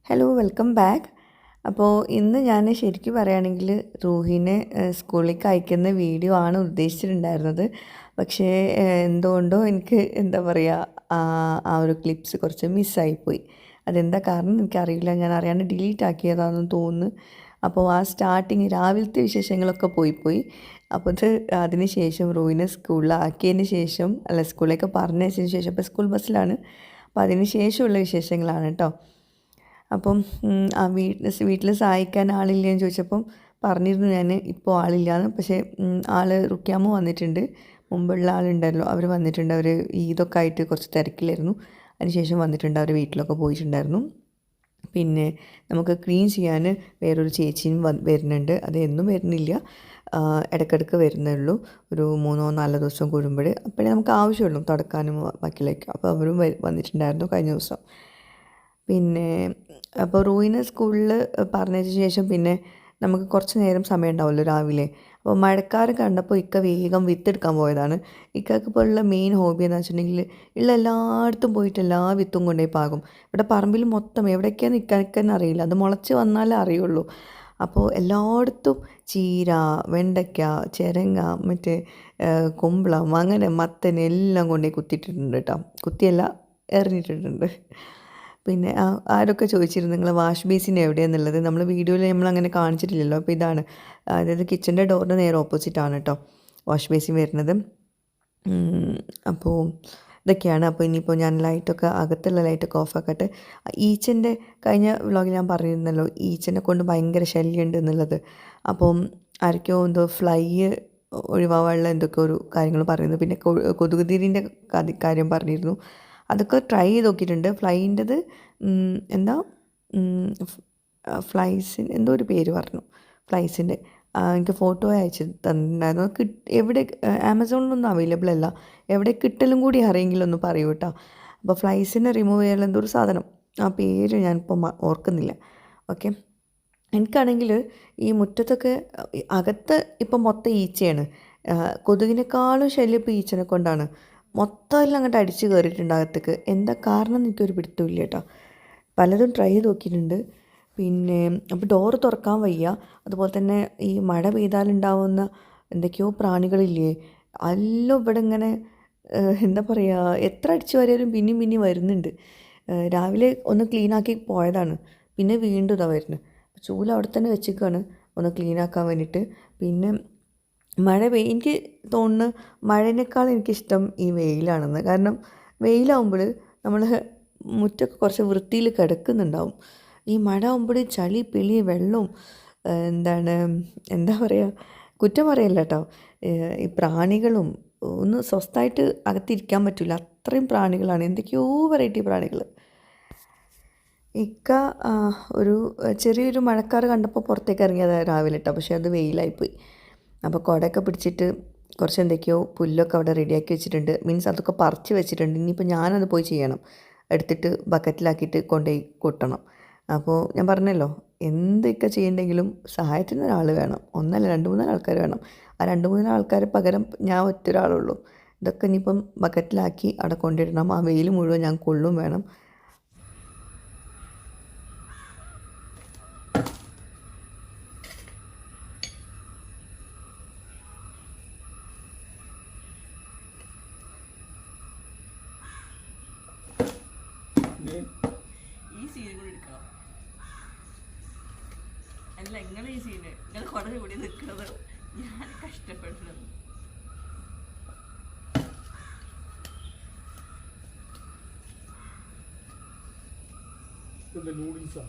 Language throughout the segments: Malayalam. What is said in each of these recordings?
Hello welcome back. അപ്പോൾ ഇന്ന് ഞാൻ ശരിക്കും പറയുകയാണെങ്കിൽ റൂഹിനെ സ്കൂളിലേക്ക് അയക്കുന്ന വീഡിയോ ആണ് ഉദ്ദേശിച്ചിട്ടുണ്ടായിരുന്നത്. പക്ഷേ എന്തുകൊണ്ടോ എനിക്ക് എന്താ പറയുക ആ ഒരു ക്ലിപ്സ് കുറച്ച് മിസ്സായിപ്പോയി. അതെന്താ കാരണം എനിക്കറിയില്ല, ഞാൻ അറിയാണ്ട് ഡിലീറ്റ് ആക്കിയതാണെന്ന് തോന്നുന്നു. അപ്പോൾ ആ സ്റ്റാർട്ടിങ് രാവിലത്തെ വിശേഷങ്ങളൊക്കെ പോയി. അപ്പോൾ അതിന് ശേഷം റൂഹിനെ സ്കൂളിലാക്കിയതിന് ശേഷം സ്കൂളിലേക്ക് പറഞ്ഞതിന് ശേഷം ഇപ്പോൾ സ്കൂൾ ബസ്സിലാണ്. അപ്പോൾ അതിന് ശേഷമുള്ള വിശേഷങ്ങളാണ് കേട്ടോ. അപ്പം ആ വീട്ടിൽ സഹായിക്കാൻ ആളില്ലേന്ന് ചോദിച്ചപ്പം പറഞ്ഞിരുന്നു ഞാൻ ഇപ്പോൾ ആളില്ലാന്ന്. പക്ഷേ ആൾ റുക്കിയാമ്മ വന്നിട്ടുണ്ട്, മുമ്പുള്ള ആളുണ്ടല്ലോ അവർ വന്നിട്ടുണ്ട്. അവർ ഈദൊക്കെ ആയിട്ട് കുറച്ച് തിരക്കിലായിരുന്നു. അതിനുശേഷം വന്നിട്ടുണ്ട്, അവർ വീട്ടിലൊക്കെ പോയിട്ടുണ്ടായിരുന്നു. പിന്നെ നമുക്ക് ക്ലീൻ ചെയ്യാൻ വേറൊരു ചേച്ചിയും വരുന്നുണ്ട്. അത് എന്നും വരുന്നില്ല, ഇടയ്ക്കിടയ്ക്ക് വരുന്നേ ഉള്ളൂ. ഒരു 3-4 ദിവസം കൂടുമ്പോൾ. അപ്പോഴേ നമുക്ക് ആവശ്യമുള്ളൂ തുടക്കാനും ബാക്കിയിലേക്ക്. അപ്പോൾ അവരും വന്നിട്ടുണ്ടായിരുന്നു കഴിഞ്ഞ ദിവസം. പിന്നെ അപ്പോൾ റൂഹിനെ സ്കൂളിൽ പറഞ്ഞതിന് ശേഷം പിന്നെ നമുക്ക് കുറച്ച് നേരം സമയം ഉണ്ടാവുമല്ലോ രാവിലെ. അപ്പോൾ മഴക്കാറ് കണ്ടപ്പോൾ ഇക്ക വേഗം വിത്തെടുക്കാൻ പോയതാണ്. ഇക്കക്ക് ഇപ്പോൾ ഉള്ള മെയിൻ ഹോബി എന്ന് വെച്ചിട്ടുണ്ടെങ്കിൽ ഉള്ള എല്ലായിടത്തും പോയിട്ട് എല്ലാ വിത്തും കൊണ്ടുപോയി പാകും. ഇവിടെ പറമ്പിൽ മൊത്തം എവിടേക്കാന്ന് ഇക്കന്നെ അറിയില്ല, അത് മുളച്ച് വന്നാലേ അറിയുള്ളൂ. അപ്പോൾ എല്ലായിടത്തും ചീര, വെണ്ടയ്ക്ക, ചിരങ്ങ, മറ്റേ കുമ്പളം, അങ്ങനെ മത്തൻ എല്ലാം കൊണ്ടുപോയി കുത്തിയിട്ടിട്ടുണ്ട് കേട്ടോ. കുത്തിയല്ല, എറിഞ്ഞിട്ടിട്ടുണ്ട്. പിന്നെ ആരൊക്കെ ചോദിച്ചിരുന്നു നിങ്ങൾ വാഷ് ബേസിൻ എവിടെയാണെന്നുള്ളത്. നമ്മൾ വീഡിയോയിൽ നമ്മളങ്ങനെ കാണിച്ചിട്ടില്ലല്ലോ. അപ്പോൾ ഇതാണ്, അതായത് കിച്ചൻ്റെ ഡോറിൻ്റെ നേരെ ഓപ്പോസിറ്റാണ് കേട്ടോ വാഷ് ബേസിൻ വരുന്നത്. അപ്പോൾ ഇതൊക്കെയാണ്. അപ്പോൾ ഇനിയിപ്പോൾ ഞാൻ ലൈറ്റൊക്കെ, അകത്തുള്ള ലൈറ്റൊക്കെ ഓഫാക്കട്ടെ. ഈച്ചൻ്റെ കഴിഞ്ഞ വ്ളോഗിൽ ഞാൻ പറഞ്ഞിരുന്നല്ലോ, ഈച്ചനെ കൊണ്ട് ഭയങ്കര ശല്യമുണ്ട് എന്നുള്ളത്. അപ്പം ആരൊക്കെയോ എന്തോ ഫ്ലൈ ഒഴിവാകാനുള്ള എന്തൊക്കെ ഒരു കാര്യങ്ങൾ പറയുന്നു. പിന്നെ കൊതുകുതിരിൻ്റെ കാര്യം പറഞ്ഞിരുന്നു. അതൊക്കെ ട്രൈ ചെയ്ത് നോക്കിയിട്ടുണ്ട്. ഫ്ലൈൻ്റെത് എന്താ ഫ്ലൈസിന് എന്തോ ഒരു പേര് പറഞ്ഞു, ഫ്ലൈസിൻ്റെ. എനിക്ക് ഫോട്ടോ അയച്ച് തന്നിട്ടുണ്ടായിരുന്നു. എവിടെ ആമസോണിലൊന്നും അവൈലബിൾ അല്ല, എവിടെ കിട്ടലും കൂടി അറിയെങ്കിലും ഒന്ന് പറയൂ കേട്ടോ. അപ്പോൾ ഫ്ലൈസിനെ റിമൂവ് ചെയ്യാനുള്ള എന്തോ ഒരു സാധനം, ആ പേര് ഞാനിപ്പോൾ ഓർക്കുന്നില്ല. ഓക്കെ. എനിക്കാണെങ്കിൽ ഈ മുറ്റത്തൊക്കെ അകത്ത് ഇപ്പം മൊത്തം ഈച്ചയാണ്. കൊതുകിനേക്കാളും ശല്യം ഇപ്പോൾ ഈച്ചനെ കൊണ്ടാണ്. മൊത്തം എല്ലാം അങ്ങോട്ട് അടിച്ച് കയറിയിട്ടുണ്ട് അകത്തേക്ക്. എന്താ കാരണം എന്ന് എനിക്കൊരു പിടുത്തമില്ല കേട്ടോ. പലതും ട്രൈ ചെയ്ത് നോക്കിയിട്ടുണ്ട്. പിന്നെ അപ്പോൾ ഡോറ് തുറക്കാൻ വയ്യ. അതുപോലെ തന്നെ ഈ മഴ പെയ്താലുണ്ടാവുന്ന എന്തൊക്കെയോ പ്രാണികളില്ലേ, എല്ലാം ഇവിടെ ഇങ്ങനെ എന്താ പറയുക, എത്ര അടിച്ചു വാരിയാലും പിന്നെയും വരുന്നുണ്ട്. രാവിലെ ഒന്ന് ക്ലീനാക്കി പോയതാണ്, പിന്നെ വീണ്ടും ഇതാ വരുന്നത്. ചൂല് അവിടെ തന്നെ വെച്ചിരിക്കുകയാണ് ഒന്ന് ക്ലീനാക്കാൻ വേണ്ടിയിട്ട്. പിന്നെ എനിക്ക് തോന്നുന്നു മഴേനേക്കാൾ എനിക്കിഷ്ടം ഈ വെയിലാണെന്ന്. കാരണം വെയിലാവുമ്പോൾ നമ്മൾ മുറ്റമൊക്കെ കുറച്ച് വൃത്തിയിൽ കിടക്കുന്നുണ്ടാവും. ഈ മഴ ആകുമ്പോൾ ചളി പിളി വെള്ളവും എന്താ പറയുക, കുറ്റം പറയല്ല കേട്ടോ, ഈ പ്രാണികളും ഒന്ന് സ്വസ്ഥമായിട്ട് അകത്തിരിക്കാൻ പറ്റില്ല, അത്രയും പ്രാണികളാണ്, എന്തൊക്കെയോ വെറൈറ്റി പ്രാണികൾ. ഇക്ക ഒരു ചെറിയൊരു മഴക്കാറ് കണ്ടപ്പോൾ പുറത്തേക്ക് ഇറങ്ങിയത് രാവിലെ കേട്ടോ. പക്ഷേ അത് വെയിലായിപ്പോയി. അപ്പോൾ കുടയൊക്കെ പിടിച്ചിട്ട് കുറച്ച് എന്തൊക്കെയോ പുല്ലൊക്കെ അവിടെ റെഡിയാക്കി വെച്ചിട്ടുണ്ട്. മീൻസ് അതൊക്കെ പറിച്ച് വെച്ചിട്ടുണ്ട്. ഇനിയിപ്പോൾ ഞാനത് പോയി ചെയ്യണം, എടുത്തിട്ട് ബക്കറ്റിലാക്കിയിട്ട് കൊണ്ടുപോയി കൊട്ടണം. അപ്പോൾ ഞാൻ പറഞ്ഞല്ലോ, എന്തൊക്കെ ചെയ്യണ്ടെങ്കിലും സഹായത്തിന് ഒരാൾ വേണം, ഒന്നല്ല 2-3 ആൾക്കാർ വേണം. ആ 2-3 ആൾക്കാരെ പകരം ഞാൻ ഒറ്റ ഒരാളുള്ളൂ. ഇതൊക്കെ ഇനിയിപ്പം ബക്കറ്റിലാക്കി അവിടെ കൊണ്ടിടണം. ആ വെയിൽ മുഴുവൻ ഞാൻ കൊള്ളും വേണം. ഈ സീൻ കൂടി എടുക്കണം. അല്ല, നിങ്ങൾ ഈ സീന് നിങ്ങൾ കുറെ കൂടി നിൽക്കുന്നത് ഞാൻ കഷ്ടപ്പെടുന്നത്. നൂഡിൽസാ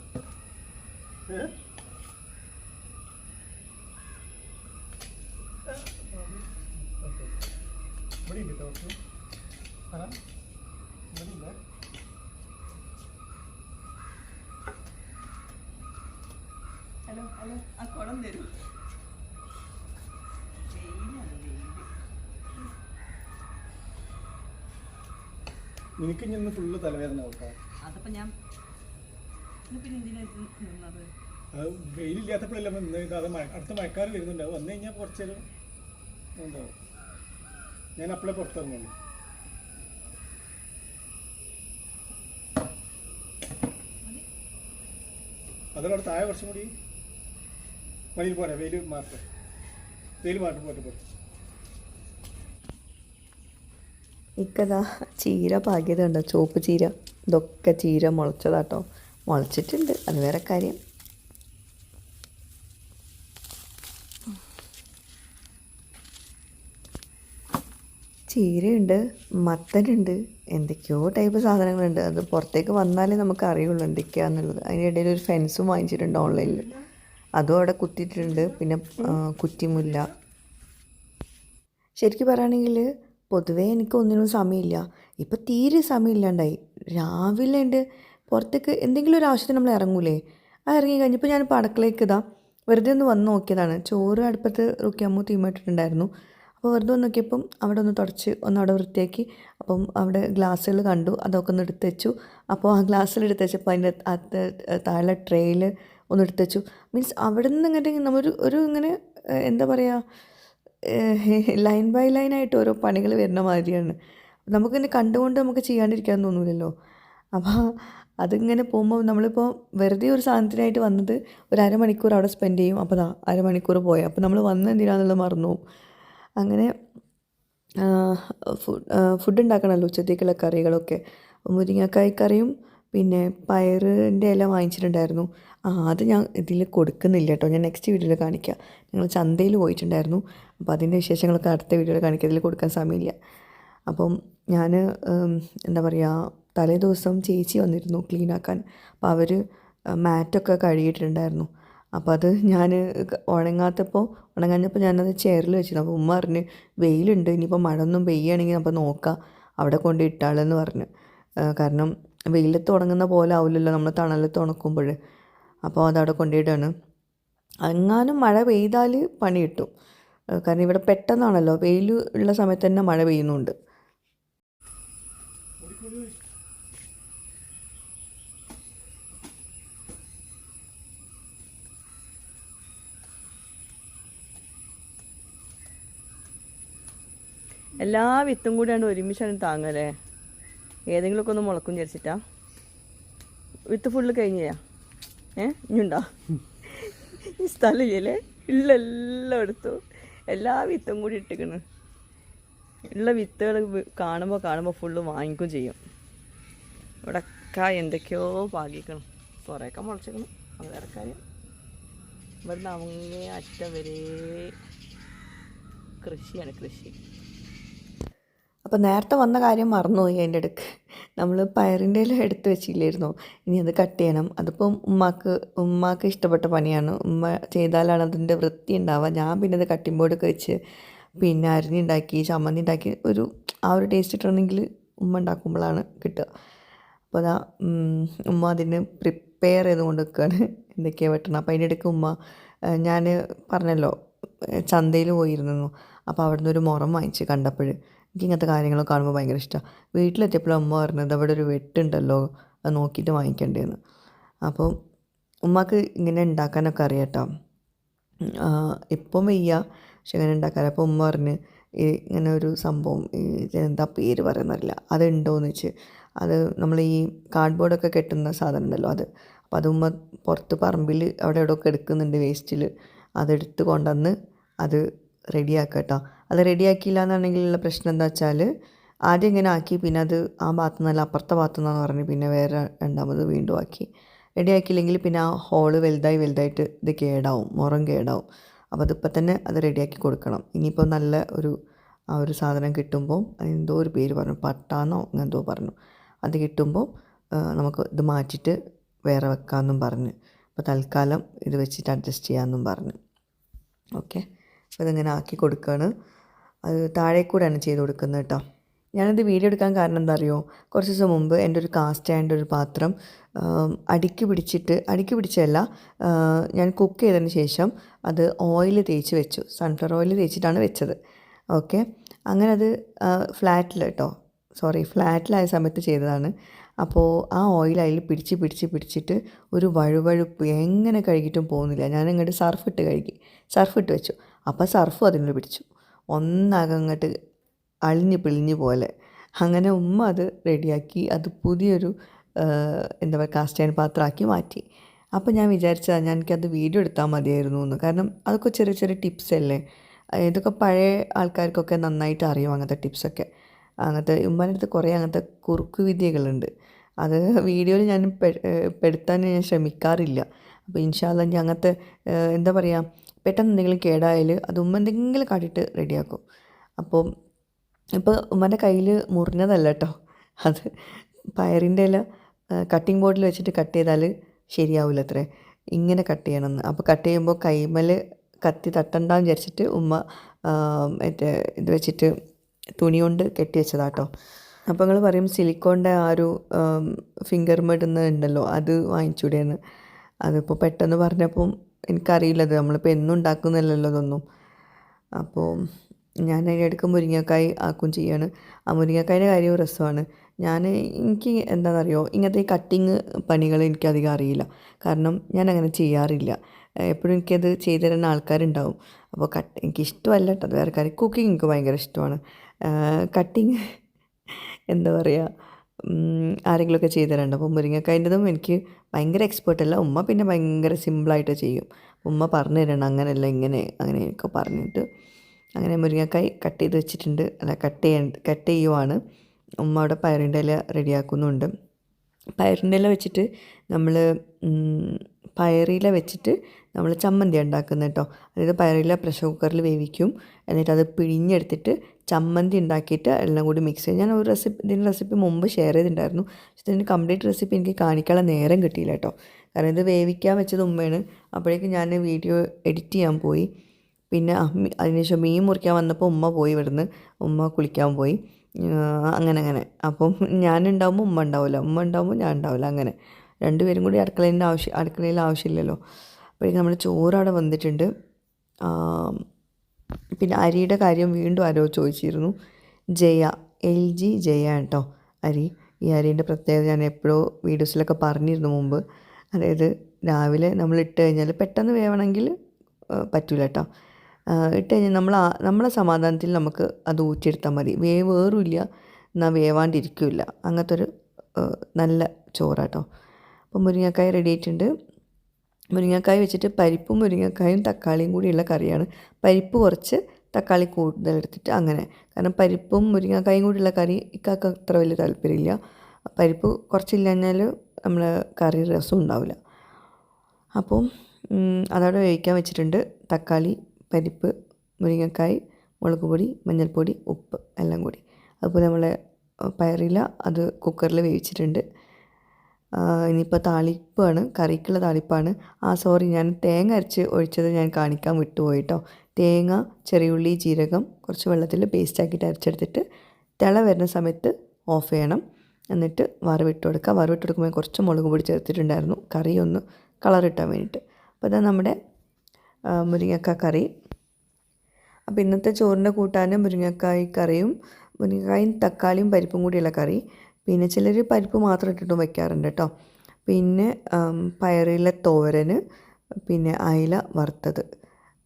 ഇവിടെ കിട്ടോ? ഇവിടെ ഹലോ ആ കുളം തരൂ. നിനക്ക് ഇന്ന് ഫുള്ള് തലവേദന ആവട്ടെ. അതപ്പോൾ ഞാൻ പിന്നെ എന്തിനാ നിന്നത്? വെയിലില്ലാത്തപ്പോഴല്ല അത് അടുത്ത മഴക്കാറ് വരുന്നുണ്ടാവും. വന്നു കഴിഞ്ഞാൽ കുറച്ചേരം ഉണ്ടാവും. ഞാൻ അപ്പോഴേ പുറത്തിറങ്ങുള്ളൂ. അതോടെ താഴെ കുറച്ചും കൂടി വഴിയിൽ പോരാ, വെയിൽ മാറട്ടെ, വെയിൽ മാറട്ടെ, പോട്ടെ പോട്ടെ. ഇക്കതാ ചീര പാകിയതുണ്ടോ, ചുവപ്പ് ചീര. ഇതൊക്കെ ചീര മുളച്ചതാട്ടോ, മുളച്ചിട്ടുണ്ട്, അത് വേറെ കാര്യം. ചീരയുണ്ട്, മത്തനുണ്ട്, എന്തൊക്കെയോ ടൈപ്പ് സാധനങ്ങളുണ്ട്. അത് പുറത്തേക്ക് വന്നാലേ നമുക്ക് അറിയുള്ളൂ എന്തൊക്കെയാണെന്നുള്ളത്. അതിൻ്റെ ഇടയിൽ ഒരു ഫെൻസും വാങ്ങിച്ചിട്ടുണ്ട് ഓൺലൈനിൽ, അതും അവിടെ കുത്തിയിട്ടുണ്ട്. പിന്നെ കുറ്റിമുല്ല. ശരിക്കും പറയുകയാണെങ്കിൽ പൊതുവേ എനിക്ക് ഒന്നിനും സമയമില്ല. ഇപ്പം തീരെ സമയമില്ലാണ്ടായി. രാവിലെ ഉണ്ട് പുറത്തേക്ക് എന്തെങ്കിലും ഒരു ആവശ്യത്തിന് നമ്മൾ ഇറങ്ങൂലേ, ആ ഇറങ്ങി കഴിഞ്ഞപ്പോൾ ഞാനിപ്പോൾ അടുക്കളയ്ക്ക് ഇതാ വെറുതെ ഒന്ന് വന്ന് നോക്കിയതാണ്. ചോറ് അടുപ്പത്ത് റുക്കിയമ്മ തീമിട്ടിട്ടുണ്ടായിരുന്നു. അപ്പോൾ വെറുതെ ഒന്ന് നോക്കിയപ്പം അവിടെ ഒന്ന് തുടച്ച് ഒന്ന് അവിടെ വൃത്തിയാക്കി. അപ്പം അവിടെ ഗ്ലാസ്സുകൾ കണ്ടു, അതൊക്കെ ഒന്ന് എടുത്ത് വെച്ചു. അപ്പോൾ ആ ഗ്ലാസ്സിൽ എടുത്ത് വെച്ചപ്പോൾ അതിൻ്റെ താഴെ ട്രേയിൽ ഒന്ന് എടുത്ത് വെച്ചു. മീൻസ് അവിടെ നിന്ന് ഇങ്ങനെ ഒരു ഇങ്ങനെ എന്താ പറയുക, ലൈൻ ബൈ ലൈനായിട്ട് ഓരോ പണികൾ വരുന്ന മാതിരിയാണ്. നമുക്കിങ്ങനെ കണ്ടുകൊണ്ട് നമുക്ക് ചെയ്യാണ്ടിരിക്കാൻ തോന്നില്ലല്ലോ. അപ്പോൾ അതിങ്ങനെ പോകുമ്പോൾ നമ്മളിപ്പോൾ വെറുതെ ഒരു സാധനത്തിനായിട്ട് വന്നത് ഒരു അരമണിക്കൂർ അവിടെ സ്പെൻഡ് ചെയ്യും. അപ്പോൾ അരമണിക്കൂർ പോയി, അപ്പോൾ നമ്മൾ വന്നത് എന്തിനാണെന്നുള്ളത് മറന്നു പോകും. അങ്ങനെ ഫുഡ് ഉണ്ടാക്കണമല്ലോ, ഉച്ചത്തേക്കുള്ള കറികളൊക്കെ. മുരിങ്ങക്കായ് കറിയും പിന്നെ പയറിൻ്റെ ഇല വാങ്ങിച്ചിട്ടുണ്ടായിരുന്നു. അത് ഞാൻ ഇതിൽ കൊടുക്കുന്നില്ല കേട്ടോ, ഞാൻ നെക്സ്റ്റ് വീഡിയോയിൽ കാണിക്കാം. ഞങ്ങൾ ചന്തയിൽ പോയിട്ടുണ്ടായിരുന്നു, അപ്പോൾ അതിൻ്റെ വിശേഷങ്ങളൊക്കെ അടുത്ത വീഡിയോയിൽ കാണിക്കാം, ഇതിൽ കൊടുക്കാൻ സമയമില്ല. അപ്പം ഞാൻ എന്താ പറയുക, തലേ ദിവസം ചേച്ചി വന്നിരുന്നു ക്ലീനാക്കാൻ. അപ്പോൾ അവർ മാറ്റൊക്കെ കഴുകിയിട്ടുണ്ടായിരുന്നു. അപ്പോൾ അത് ഞാൻ ഉണങ്ങാഞ്ഞപ്പോൾ ഞാനത് ചെയറിൽ വെച്ചിരുന്നു. അപ്പോൾ ഉമ്മ പറഞ്ഞ് വെയിലുണ്ട്, ഇനിയിപ്പോൾ മഴ ഒന്നും പെയ്യുകയാണെങ്കിൽ അപ്പോൾ നോക്കാം, അവിടെ കൊണ്ട് ഇട്ടാളെന്ന് പറഞ്ഞു. കാരണം വെയിലത്ത് ഉണങ്ങുന്ന പോലെ ആവില്ലല്ലോ നമ്മൾ തണലത്ത് ഉണക്കുമ്പോൾ. അപ്പോൾ അതവിടെ കൊണ്ടിടുകയാണ്. എങ്ങാനും മഴ പെയ്താൽ പണി കിട്ടും. കാരണം ഇവിടെ പെട്ടെന്നാണല്ലോ, വെയിൽ ഉള്ള സമയത്ത് തന്നെ മഴ പെയ്യുന്നുണ്ട്. എല്ലാ വിത്തും കൂടിയാണ്ട് ഒരുമിച്ചാണ് താങ്ങല്ലേ, ഏതെങ്കിലുമൊക്കെ ഒന്ന് മുളക്കും വിചാരിച്ചിട്ടാ. വിത്ത് ഫുള്ള് കഴിഞ്ഞാ ഇനിയുണ്ടോ? ഈ സ്ഥലമില്ലേ, എല്ലാം എടുത്തു, എല്ലാ വിത്തും കൂടി ഇട്ടിക്കണ്. ഉള്ള വിത്തുകൾ കാണുമ്പോൾ ഫുള്ള് വാങ്ങിക്കും ചെയ്യും. ഇവിടെയൊക്കെ എന്തൊക്കെയോ പാകിക്കണം, കുറേയൊക്കെ മുളച്ചിക്കണം, അത് വേറെ കാര്യം. ഇവിടുന്ന് അങ്ങേ അറ്റം വരെ കൃഷിയാണ്, കൃഷി. അപ്പോൾ നേരത്തെ വന്ന കാര്യം മറന്നുപോയി. അതിൻ്റെ ഇടയ്ക്ക് നമ്മൾ പയറിൻ്റെ ഇല എടുത്ത് വെച്ചില്ലായിരുന്നോ, ഇനി അത് കട്ട് ചെയ്യണം. അതിപ്പം ഉമ്മാക്ക് ഇഷ്ടപ്പെട്ട പണിയാണ്, ഉമ്മ ചെയ്താലാണ് അതിൻ്റെ വൃത്തി ഉണ്ടാവുക. ഞാൻ പിന്നെ അത് കട്ടിംഗ് ബോർഡൊക്കെ വെച്ച് പിന്നെ അരിഞ്ഞുണ്ടാക്കി ചമ്മന്തി ഉണ്ടാക്കി ആ ഒരു ടേസ്റ്റ് കിട്ടണമെങ്കിൽ ഉമ്മ ഉണ്ടാക്കുമ്പോഴാണ് കിട്ടുക. അപ്പോൾ അതാ ഉമ്മ അതിന് പ്രിപ്പയർ ചെയ്തുകൊണ്ട് നിൽക്കുകയാണ്, എന്തൊക്കെയാണ് വെട്ടണം. അപ്പോൾ അതിൻ്റെ ഇടയ്ക്ക് ഉമ്മ, ഞാൻ പറഞ്ഞല്ലോ ചന്തയിൽ പോയിരുന്നു, അപ്പോൾ അവിടെ നിന്ന് ഒരു മുറം വാങ്ങിച്ച് കണ്ടപ്പോൾ എനിക്ക് ഇങ്ങനത്തെ കാര്യങ്ങളൊക്കെ കാണുമ്പോൾ ഭയങ്കര ഇഷ്ടമാണ്. വീട്ടിലെത്തിയപ്പോഴും ഉമ്മ പറഞ്ഞത് അവിടെ ഒരു വെട്ടുണ്ടല്ലോ, അത് നോക്കിയിട്ട് വാങ്ങിക്കേണ്ടതെന്ന്. അപ്പോൾ ഉമ്മക്ക് ഇങ്ങനെ ഉണ്ടാക്കാനൊക്കെ അറിയാം കേട്ടോ. ഇപ്പം വയ്യ, പക്ഷെ ഇങ്ങനെ ഉണ്ടാക്കാൻ. അപ്പോൾ ഉമ്മ പറഞ്ഞ് ഇങ്ങനെ ഒരു സംഭവം, എന്താ പേര് പറയുന്നറിയില്ല, അതുണ്ടോയെന്ന് വെച്ച്. അത് നമ്മൾ ഈ കാർഡ്ബോർഡൊക്കെ കെട്ടുന്ന സാധനം ഉണ്ടല്ലോ, അത്. അപ്പോൾ അത് ഉമ്മ പുറത്ത് പറമ്പിൽ അവിടെ എവിടെയൊക്കെ എടുക്കുന്നുണ്ട് വേസ്റ്റിൽ, അതെടുത്ത് കൊണ്ടുവന്ന് അത് റെഡിയാക്കുക കേട്ടോ. അത് റെഡിയാക്കിയില്ല എന്നുണ്ടെങ്കിലുള്ള പ്രശ്നം എന്താ വെച്ചാൽ, ആദ്യം ഇങ്ങനെ ആക്കി പിന്നെ അത് ആ ഭാഗത്തു നിന്നല്ല അപ്പുറത്തെ ഭാഗത്തു നിന്നാന്ന് പറഞ്ഞ് പിന്നെ വേറെ രണ്ടാമത് വീണ്ടും ആക്കി. റെഡിയാക്കിയില്ലെങ്കിൽ പിന്നെ ആ ഹോള് വലുതായിട്ട് ഇത് കേടാവും, മുറം കേടാവും. അപ്പോൾ അതിപ്പോൾ തന്നെ അത് റെഡിയാക്കി കൊടുക്കണം. ഇനിയിപ്പോൾ നല്ല ആ ഒരു സാധനം കിട്ടുമ്പോൾ, എന്തോ ഒരു പേര് പറഞ്ഞു, പട്ടാന്നോ എന്തോ പറഞ്ഞു, അത് കിട്ടുമ്പോൾ നമുക്ക് ഇത് മാറ്റിയിട്ട് വേറെ വെക്കാമെന്നും പറഞ്ഞ്. അപ്പോൾ തൽക്കാലം ഇത് വെച്ചിട്ട് അഡ്ജസ്റ്റ് ചെയ്യാമെന്നും പറഞ്ഞു. ഓക്കെ, അപ്പോൾ ഇതിങ്ങനെ ആക്കി കൊടുക്കുകയാണ്. അത് താഴെ കൂടെയാണ് ചെയ്ത് കൊടുക്കുന്നത് കേട്ടോ. ഞാനിത് വീഡിയോ എടുക്കാൻ കാരണം എന്താ അറിയുമോ, കുറച്ച് ദിവസം മുമ്പ് എൻ്റെ ഒരു കാസ്റ്റ് ആയതിൻ്റെ ഒരു പാത്രം അടുക്കി പിടിച്ചല്ല, ഞാൻ കുക്ക് ചെയ്തതിന് ശേഷം അത് ഓയിൽ തേച്ച് വെച്ചു, സൺഫ്ലവർ ഓയിൽ തേച്ചിട്ടാണ് വെച്ചത്. ഓക്കെ, അങ്ങനെ അത് ഫ്ലാറ്റിലായ സമയത്ത് ചെയ്തതാണ്. അപ്പോൾ ആ ഓയിൽ അതിൽ പിടിച്ചിട്ട് ഒരു വഴുവഴുപ്പ്, എങ്ങനെ കഴുകിയിട്ടും പോകുന്നില്ല. ഞാൻ അങ്ങോട്ട് സർഫിട്ട് വെച്ചു. അപ്പോൾ സർഫും അതിനോട് പിടിച്ചു, ഒന്നകങ്ങോട്ട് അളിഞ്ഞ് പിളിഞ്ഞ് പോലെ. അങ്ങനെ ഉമ്മ അത് റെഡിയാക്കി, അത് പുതിയൊരു എന്താ പറയുക കാസ്റ്റ് അയൺ പാത്രമാക്കി മാറ്റി. അപ്പോൾ ഞാൻ വിചാരിച്ചതാണ് എനിക്കത് വീഡിയോ എടുത്താൽ മതിയായിരുന്നു എന്ന്. കാരണം അതൊക്കെ ചെറിയ ചെറിയ ടിപ്സ് അല്ലേ, ഇതൊക്കെ പഴയ ആൾക്കാർക്കൊക്കെ നന്നായിട്ട് അറിയും അങ്ങനത്തെ ടിപ്സൊക്കെ. അങ്ങനത്തെ ഉമ്മാൻ്റെ അടുത്ത് കുറേ അങ്ങനത്തെ കുറുക്ക് വിദ്യകളുണ്ട്. അത് വീഡിയോയിൽ ഞാൻ പെടുത്താൻ ഞാൻ ശ്രമിക്കാറില്ല. അപ്പോൾ ഇൻഷാ അല്ലാ ഞാൻ അങ്ങനത്തെ എന്താ പറയുക, പെട്ടെന്ന് എന്തെങ്കിലും കേടായാൽ അത് ഉമ്മ എന്തെങ്കിലും കാട്ടിയിട്ട് റെഡിയാക്കും. അപ്പോൾ ഇപ്പോൾ ഉമ്മൻ്റെ കയ്യിൽ മുറിഞ്ഞതല്ല കേട്ടോ, അത് പയറിൻ്റെ ഇല കട്ടിംഗ് ബോർഡിൽ വെച്ചിട്ട് കട്ട് ചെയ്താൽ ശരിയാവില്ല അത്രേ, ഇങ്ങനെ കട്ട് ചെയ്യണമെന്ന്. അപ്പോൾ കട്ട് ചെയ്യുമ്പോൾ കൈമൽ കത്തി തട്ടണ്ടെന്ന് വിചാരിച്ചിട്ട് ഉമ്മ മറ്റേ ഇത് വെച്ചിട്ട് തുണി കൊണ്ട് കെട്ടി വെച്ചതാട്ടോ. അപ്പോൾ നിങ്ങൾ പറയും സിലിക്കോണിൻ്റെ ആ ഒരു ഫിംഗർ മെടുന്നുണ്ടല്ലോ അത് വാങ്ങിച്ചൂടെയെന്ന്. അതിപ്പോൾ പെട്ടെന്ന് പറഞ്ഞപ്പം എനിക്കറിയില്ലത്, നമ്മളിപ്പോൾ എന്നും ഉണ്ടാക്കുന്നില്ലല്ലോ ഇതൊന്നും. അപ്പോൾ ഞാൻ അതിനിടയ്ക്ക് മുരിങ്ങക്കായ് ആക്കും ചെയ്യാണ്. ആ മുരിങ്ങക്കായൻ്റെ കാര്യവും രസമാണ്. എനിക്ക് എന്താണെന്നറിയോ, ഇങ്ങനത്തെ ഈ കട്ടിങ് പണികൾ എനിക്കധികം അറിയില്ല. കാരണം ഞാൻ അങ്ങനെ ചെയ്യാറില്ല. എപ്പോഴും എനിക്കത് ചെയ്തു തരുന്ന ആൾക്കാരുണ്ടാവും. അപ്പോൾ എനിക്കിഷ്ടമല്ല കേട്ടോ, അത് വേറെ കാര്യം. കുക്കിംഗ് എനിക്ക് ഭയങ്കര ഇഷ്ടമാണ്. കട്ടിങ് എന്താ പറയുക, ആരെങ്കിലുമൊക്കെ ചെയ്തു തരാറുണ്ട്. അപ്പോൾ മുരിങ്ങക്കായൻ്റെതും എനിക്ക് ഭയങ്കര എക്സ്പേർട്ടല്ല. ഉമ്മ പിന്നെ ഭയങ്കര സിമ്പിളായിട്ട് ചെയ്യും. ഉമ്മ പറഞ്ഞു തരണം അങ്ങനെയല്ല ഇങ്ങനെ അങ്ങനെയൊക്കെ പറഞ്ഞിട്ട് അങ്ങനെ മുരിങ്ങക്കായ് കട്ട് ചെയ്ത് വെച്ചിട്ടുണ്ട്. അല്ല കട്ട് ചെയ്യുവാണ്. ഉമ്മ അവിടെ പയറിൻ്റെ ഇല റെഡിയാക്കുന്നുണ്ട്. പയറിൻ്റെ ഇല വെച്ചിട്ട് പയറില വെച്ചിട്ട് നമ്മൾ ചമ്മന്തി ഉണ്ടാക്കുന്നത് കേട്ടോ. അതായത് പയറില പ്രഷർ കുക്കറിൽ വേവിക്കും, എന്നിട്ട് അത് പിഴിഞ്ഞെടുത്തിട്ട് ചമ്മന്തി ഉണ്ടാക്കിയിട്ട് എല്ലാം കൂടി മിക്സ് ചെയ്യും. ഞാൻ ഒരു ഇതിൻ്റെ റെസിപ്പി മുമ്പ് ഷെയർ ചെയ്തിട്ടുണ്ടായിരുന്നു. പക്ഷേ ഇതിൻ്റെ കംപ്ലീറ്റ് റെസിപ്പി എനിക്ക് കാണിക്കാനുള്ള നേരം കിട്ടിയില്ല കേട്ടോ. കാരണം ഇത് വേവിക്കാൻ വെച്ചത് ഉമ്മയാണ്. അപ്പോഴേക്കും ഞാൻ വീഡിയോ എഡിറ്റ് ചെയ്യാൻ പോയി. പിന്നെ അതിനുശേഷം മീൻ മുറിക്കാൻ വന്നപ്പോൾ ഉമ്മ പോയി ഇവിടുന്ന്, ഉമ്മ കുളിക്കാൻ പോയി. അങ്ങനെ അപ്പം ഞാനുണ്ടാവുമ്പോൾ ഉമ്മ ഉണ്ടാവില്ല, ഉമ്മ ഉണ്ടാവുമ്പോൾ ഞാൻ ഉണ്ടാവില്ല. അങ്ങനെ രണ്ടുപേരും കൂടി അടുക്കളയിൽ ആവശ്യമില്ലല്ലോ. അപ്പോഴേക്കും നമ്മൾ ചോറവിടെ വന്നിട്ടുണ്ട്. പിന്നെ അരിയുടെ കാര്യം വീണ്ടും ആരോ ചോദിച്ചിരുന്നു. LG ജയ കേട്ടോ അരി. ഈ അരീൻ്റെ പ്രത്യേകത ഞാൻ എപ്പോഴോ വീഡിയോസിലൊക്കെ പറഞ്ഞിരുന്നു മുമ്പ്. അതായത് രാവിലെ നമ്മൾ ഇട്ട് കഴിഞ്ഞാൽ പെട്ടെന്ന് വേവണമെങ്കിൽ പറ്റില്ല കേട്ടോ. ഇട്ട് കഴിഞ്ഞാൽ നമ്മളെ സമാധാനത്തിൽ നമുക്ക് അത് ഊറ്റിയെടുത്താൽ മതി. വേറുമില്ല എന്നാൽ വേവാണ്ടിരിക്കില്ല. അങ്ങനത്തെ ഒരു നല്ല ചോറാട്ടോ. അപ്പോൾ മുരിങ്ങക്കായ റെഡി ആയിട്ടുണ്ട്. മുരിങ്ങക്കായ വെച്ചിട്ട് പരിപ്പും മുരിങ്ങക്കായും തക്കാളിയും കൂടിയുള്ള കറിയാണ്. പരിപ്പ് കുറച്ച് തക്കാളി കൂടുതലെടുത്തിട്ട് അങ്ങനെ. കാരണം പരിപ്പും മുരിങ്ങക്കായും കൂടിയുള്ള കറി ഇക്കാക്ക് അത്ര വലിയ താല്പര്യമില്ല. പരിപ്പ് കുറച്ചില്ലഞ്ഞാൽ നമ്മൾ കറി രസം ഉണ്ടാവില്ല. അപ്പം അതവിടെ വേവിക്കാൻ വെച്ചിട്ടുണ്ട്. തക്കാളി, പരിപ്പ്, മുരിങ്ങക്കായ്, മുളക് പൊടി, മഞ്ഞൾപ്പൊടി, ഉപ്പ് എല്ലാം കൂടി. അതുപോലെ നമ്മളെ പയറില അത് കുക്കറിൽ വേവിച്ചിട്ടുണ്ട്. ഇനിയിപ്പോൾ താളിപ്പാണ്, കറിക്കുള്ള താളിപ്പാണ്. സോറി, ഞാൻ തേങ്ങ അരച്ച് ഒഴിച്ചത് ഞാൻ കാണിക്കാൻ വിട്ടുപോയി കേട്ടോ. തേങ്ങ, ചെറിയുള്ളി, ജീരകം കുറച്ച് വെള്ളത്തിൽ പേസ്റ്റാക്കിയിട്ട് അരച്ചെടുത്തിട്ട് തിള വരുന്ന സമയത്ത് ഓഫ് ചെയ്യണം. എന്നിട്ട് വറവിട്ട് കൊടുക്കുക. വറവിട്ട് കൊടുക്കുമ്പോൾ കുറച്ച് മുളക് പൊടി ചേർത്തിട്ടുണ്ടായിരുന്നു, കറി ഒന്ന് കളർ കിട്ടാൻ വേണ്ടിയിട്ട്. അപ്പോൾ ഇതാ നമ്മുടെ മുരിങ്ങക്കായ കറി. അപ്പോൾ ഇന്നത്തെ ചോറിൻ്റെ കൂട്ടാൻ മുരിങ്ങക്കായ് കറിയും മുരിങ്ങക്കായും തക്കാളിയും പരിപ്പും കൂടിയുള്ള കറി. പിന്നെ ചിലർ പരിപ്പ് മാത്രം ഇട്ടിട്ടും വയ്ക്കാറുണ്ട് കേട്ടോ. പിന്നെ പയറിലെ തോരന്, പിന്നെ അയില വറുത്തത്,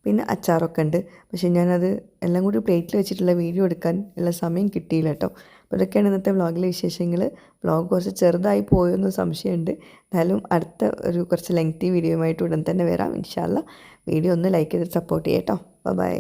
പിന്നെ അച്ചാറൊക്കെ ഉണ്ട്. പക്ഷേ ഞാനത് എല്ലാം കൂടി പ്ലേറ്റിൽ വെച്ചിട്ടുള്ള വീഡിയോ എടുക്കാൻ ഉള്ള സമയം കിട്ടിയില്ല കേട്ടോ. അപ്പോൾ ഇതൊക്കെയാണ് ഇന്നത്തെ വ്ളോഗിലെ വിശേഷങ്ങൾ. വ്ളോഗ് കുറച്ച് ചെറുതായി പോയെന്ന് സംശയമുണ്ട്. എന്തായാലും അടുത്ത ഒരു കുറച്ച് ലെങ്തി വീഡിയോയുമായിട്ട് ഉടൻ തന്നെ വരാം ഇൻഷാ അല്ലാ. വീഡിയോ ഒന്ന് ലൈക്ക് ചെയ്ത് സപ്പോർട്ട് ചെയ്യാം കേട്ടോ. ബൈ.